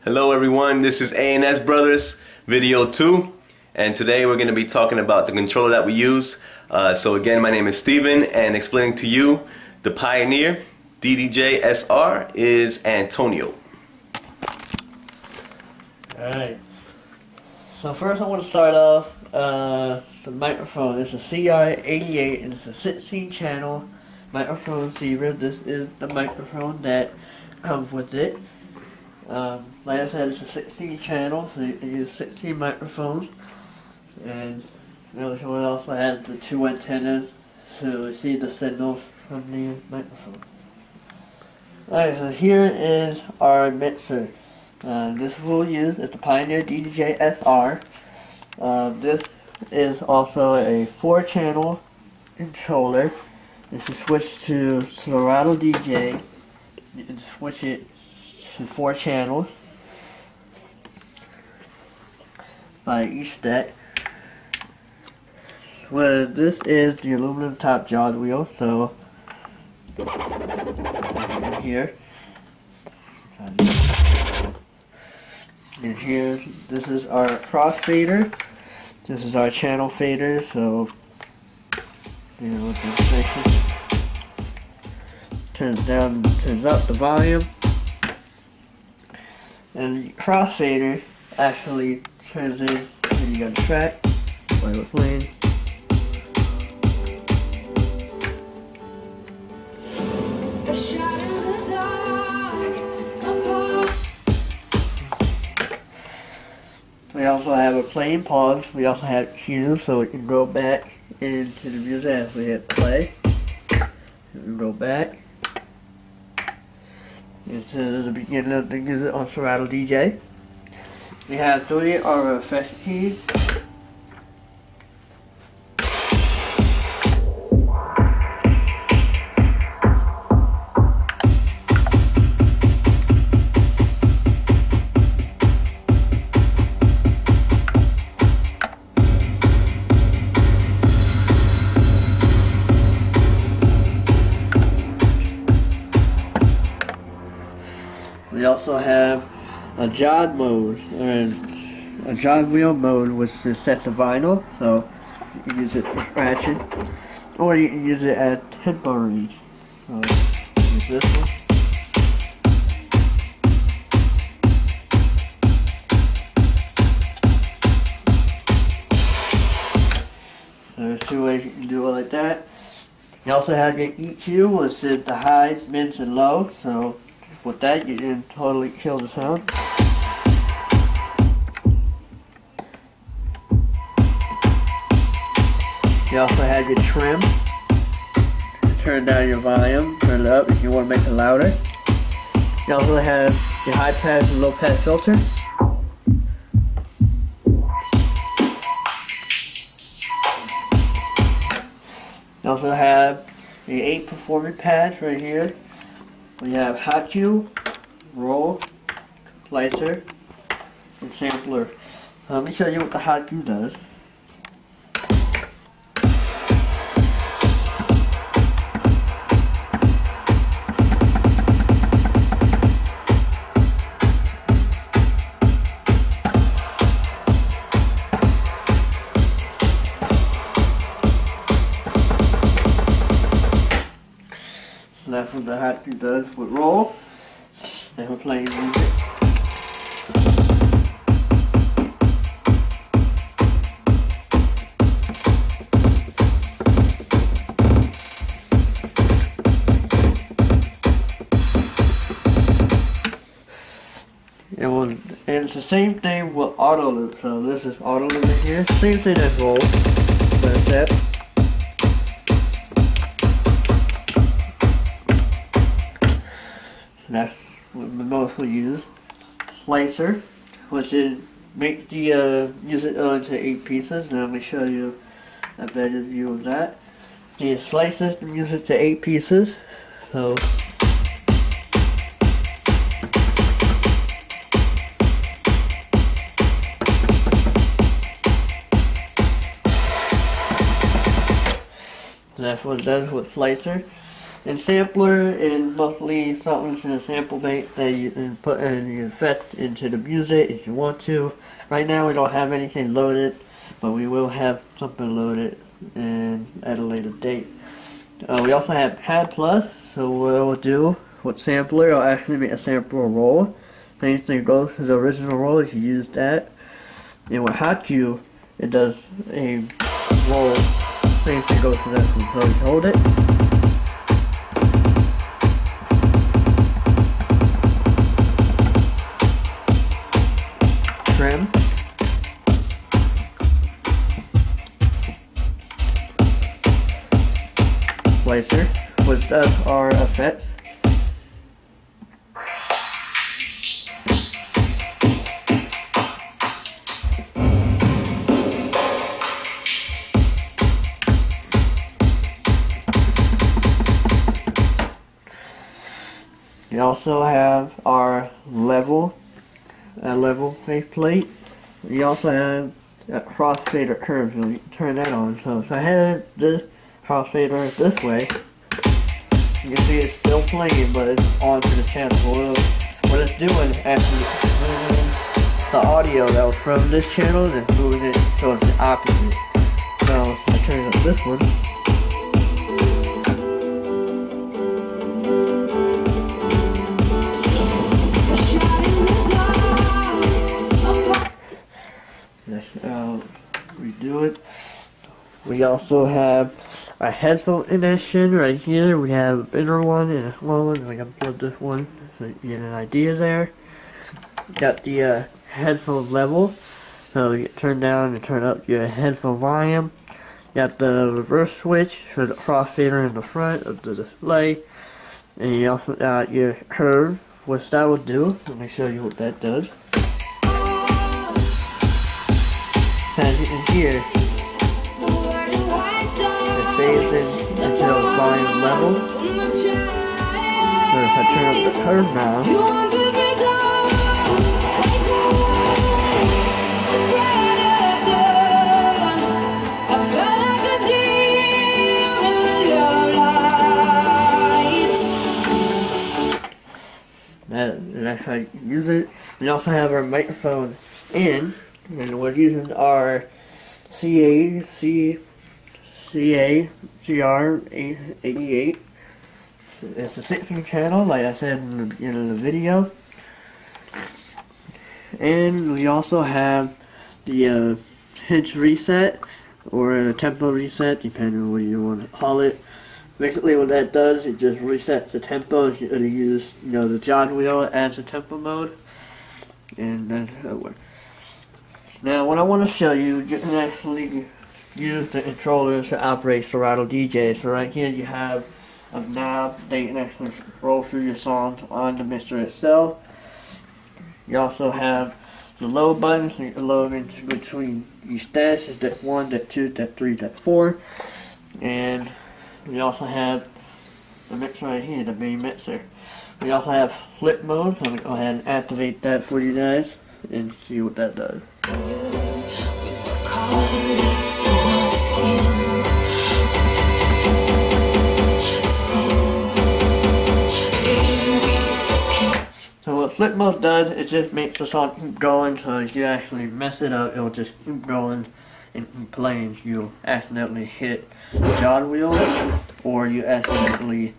Hello everyone, this is A&S Brothers video 2, and today we're going to be talking about the controller that we use. So again, my name is Steven, and explaining to you the Pioneer DDJ SR is Antonio. Alright, so first I want to start off the microphone. It's a CR88 and it's a 16 channel microphone receiver. This is the microphone that comes with it. Like I said, it's a 16 channel, so you can use 16 microphones. And notice we also have the 2 antennas to receive the signals from the microphone. Alright, so here is our mixer. This we'll use is the Pioneer DDJ SR. This is also a 4-channel controller. If you switch to Serato DJ, you can switch it to 4 channels by each deck. Well, this is the aluminum top jog wheel, so here. And here, this is our crossfader. This is our channel fader, so you know, turns down, turns up the volume. And the crossfader actually turns in when you got a track while we're playing. We also have a playing pause. We also have cues so we can go back into the music as we hit play. We go back into the beginning of the music on Serato DJ. We have 3 of our effect keys. We also have a jog mode, and a jog wheel mode, which is set to vinyl, so you can use it for scratching, or you can use it at tempo range. So use this one. There's 2 ways you can do it like that. You also have your EQ, which is the highs, mids, and lows, so with that, you can totally kill the sound. You also have your trim. Turn down your volume, turn it up if you want to make it louder. You also have your high pass and low pass filter. You also have your 8 performance pads right here. We have hot cue, roll, slicer, and sampler. Let me show you what the hot cue does. That's what the hot cue does with roll, and we're playing music. And it's the same thing with auto loop. So this is auto loop in here. Same thing as roll. That's that. That's what we mostly use. Slicer, which is make the music into 8 pieces. And let me show you a better view of that. You slices the music to 8 pieces. So that's what it does with Slicer. And sampler is mostly something in a sample bank that you can put an effect into the music if you want to. Right now we don't have anything loaded, but we will have something loaded and at a later date. We also have Pad Plus, so what we'll do with sampler, I'll actually make a sample roll. Same thing goes to the original roll if you use that. And with Hot Cue, it does a roll. Same thing goes to that one. So you hold it. Trim. Slicer, which does our effects. We also have our level faceplate. We also have a crossfader curve, so you can turn that on. So if I had this crossfader this way, you can see it's still playing, but it's on to the channel. What it's doing is actually moving the audio that was from this channel and moving it towards the opposite. So if I turn up this one. Redo it. We also have a headphone connection right here. We have a bigger one and a small one. We can plug this one so you get an idea there. Got the headphone level, so you turn down and turn up your headphone volume. Got the reverse switch for the crossfader in the front of the display, and you also got your curve. What that will do, let me show you what that does. As you can hear, it fades in until the volume level. So if I turn up the curve now, that's how you use it. We also have our microphone in. And we're using our CR88. It's a 16 channel, like I said in the beginning of the video. And we also have the pitch reset, or a tempo reset, depending on what you want to call it. Basically what that does, it just resets the tempo. If you use, the jog wheel as a tempo mode. And that's how it works. Now, what I want to show you, you can actually use the controllers to operate Serato DJ. So right here you have a knob that you can actually roll through your songs on the mixer itself. You also have the load button, so you can load into between each dash. Is that 1, that 2, that 3, that 4. And we also have the mixer right here, the main mixer. We also have flip mode. I'm going to go ahead and activate that for you guys and see what that does. So what flip mode does, it just makes the song keep going, so if you actually mess it up, it'll just keep going and keep playing. You accidentally hit the jog wheel, or you accidentally,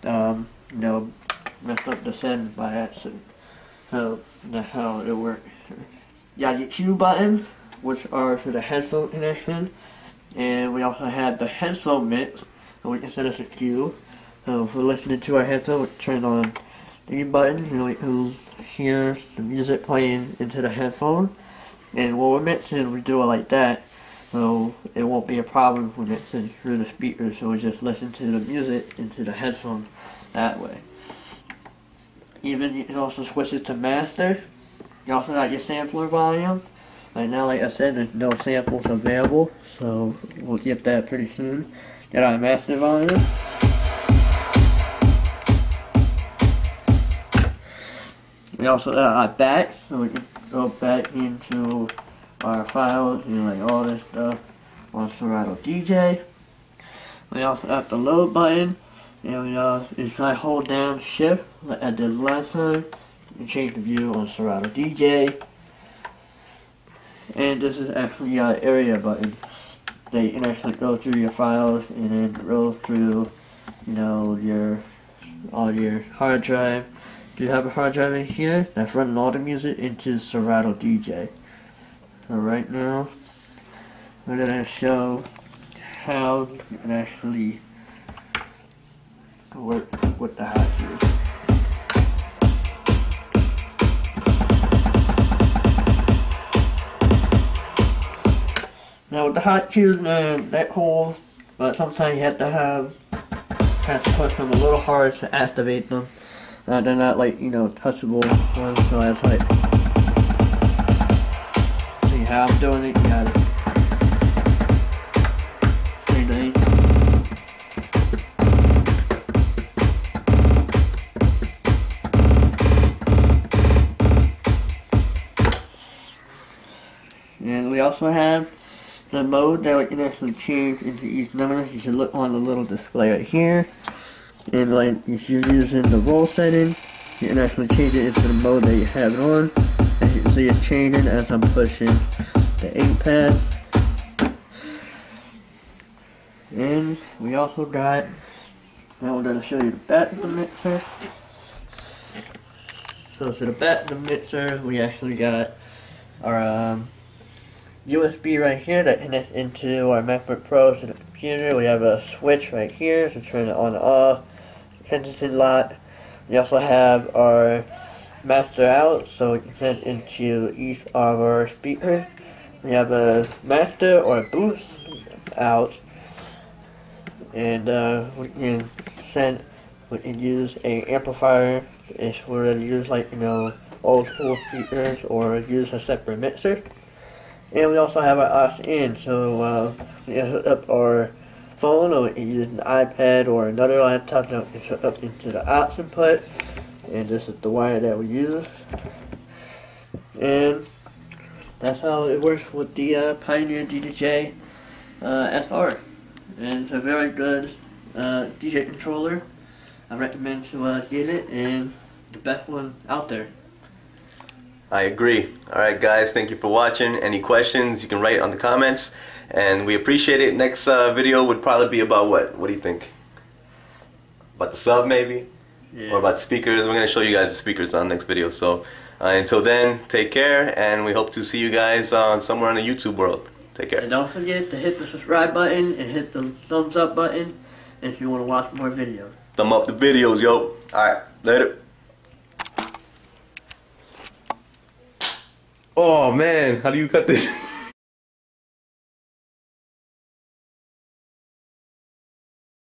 mess up the settings by accident. So that's how it works. You got your cue button, which are for the headphone connection, and we also have the headphone mix, so we can set as a cue. So if we're listening to our headphone, we turn on the button, and we can hear the music playing into the headphone. And when we're mixing, we do it like that, so it won't be a problem when it's through the speakers. So we just listen to the music into the headphone that way. Even you can also switch it to master. You also got your sampler volume. Right now, like I said, there's no samples available, so we'll get that pretty soon. Got our master volume. We also got our back, so we can go back into our files and like all this stuff on Serato DJ. We also got the load button, And if I hold down shift like I did last time, you change the view on Serato DJ. And this is actually your area button. They can actually go through your files and then roll through, all your hard drive. Do you have a hard drive in here that's running all the music into Serato DJ? So right now, we're gonna show how you can actually work with the hotkey. Now with the hotkeys, they're cool, but sometimes you have to push them a little hard to activate them. They're not like, touchable ones, so it's like, see how I'm doing it, you got it. Same thing. And we also have the mode that we can actually change into each number. You should look on the little display right here. And like if you're using the roll setting, you can actually change it into the mode that you have it on. As you can see, it's changing as I'm pushing the ink pad. And we also got, now we're going to show you the back of the mixer. So to the back of the mixer, we actually got our USB right here that connects into our MacBook Pro to the computer. We have a switch right here to turn it on and off. Henderson lot. We also have our master out, so we can send into each of our speakers. We have a master or a boost out, and we can use a amplifier if we're going to use old school speakers or use a separate mixer. And we also have our aux in, so we can hook up our phone, or we can use an iPad or another laptop that we can hook up into the aux input. And this is the wire that we use. And that's how it works with the Pioneer DJI SR. And it's a very good DJ controller. I recommend to get it, and the best one out there. I agree. Alright guys, thank you for watching. Any questions you can write on the comments, and we appreciate it. Next video would probably be about what? What do you think? About the sub maybe? Yeah. Or about the speakers? We're going to show you guys the speakers on the next video. So until then, take care, and we hope to see you guys somewhere in the YouTube world. Take care. And don't forget to hit the subscribe button and hit the thumbs up button if you want to watch more videos. Thumb up the videos, yo. Alright, later. Oh man, how do you cut this?